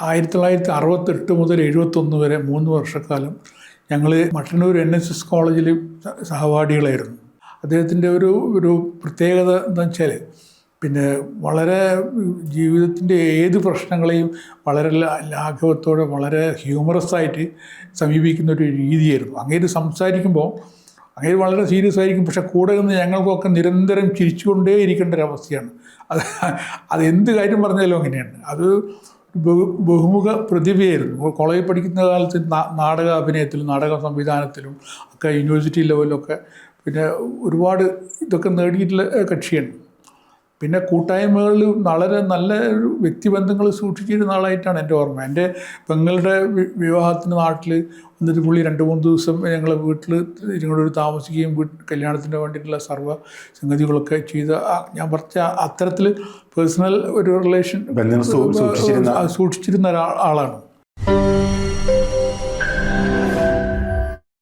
1968 മുതൽ 71 വരെ 3 വർഷക്കാലം ഞങ്ങൾ മട്ടന്നൂർ NSS കോളേജിൽ സഹപാഠികളായിരുന്നു. അദ്ദേഹത്തിൻ്റെ ഒരു പ്രത്യേകത എന്താണെന്ന് വെച്ചാൽ, പിന്നെ വളരെ ജീവിതത്തിൻ്റെ ഏത് പ്രശ്നങ്ങളെയും വളരെ ലാഘവത്തോടെ വളരെ ഹ്യൂമറസായിട്ട് സമീപിക്കുന്ന ഒരു രീതിയായിരുന്നു. അങ്ങേര് സംസാരിക്കുമ്പോൾ അങ്ങേര് വളരെ സീരിയസ് ആയിരിക്കും, പക്ഷെ കൂടെ നിന്ന് ഞങ്ങൾക്കൊക്കെ നിരന്തരം ചിരിച്ചുകൊണ്ടേ ഇരിക്കേണ്ട ഒരവസ്ഥയാണ്. അത് എന്ത് കാര്യം പറഞ്ഞാലും അങ്ങനെയാണ്. അത് ബഹുമുഖ പ്രതിഭയായിരുന്നു. കോളേജിൽ പഠിക്കുന്ന കാലത്ത് നാടക അഭിനയത്തിലും നാടക സംവിധാനത്തിലും ഒക്കെ യൂണിവേഴ്സിറ്റി ലെവലിലൊക്കെ പിന്നെ ഒരുപാട് ഇതൊക്കെ നേടിയിട്ടുള്ള കക്ഷിയാണ്. പിന്നെ കൂട്ടായ്മകളിൽ വളരെ നല്ല ഒരു വ്യക്തിബന്ധങ്ങൾ സൂക്ഷിച്ചിരുന്ന ആളായിട്ടാണ് എൻ്റെ ഓർമ്മ. എൻ്റെ പെങ്ങളുടെ വിവാഹത്തിന് നാട്ടിൽ വന്നിട്ട് പുള്ളി 2-3 ദിവസം ഞങ്ങളെ വീട്ടിൽ ഇരുന്നൂർ താമസിക്കുകയും കല്യാണത്തിന് വേണ്ടിയിട്ടുള്ള സർവ്വ സംഗതികളൊക്കെ ചെയ്ത് ഞാൻ പറഞ്ഞ അത്തരത്തിൽ പേഴ്സണൽ ഒരു റിലേഷൻ സൂക്ഷിച്ചിരുന്ന ആളാണ്.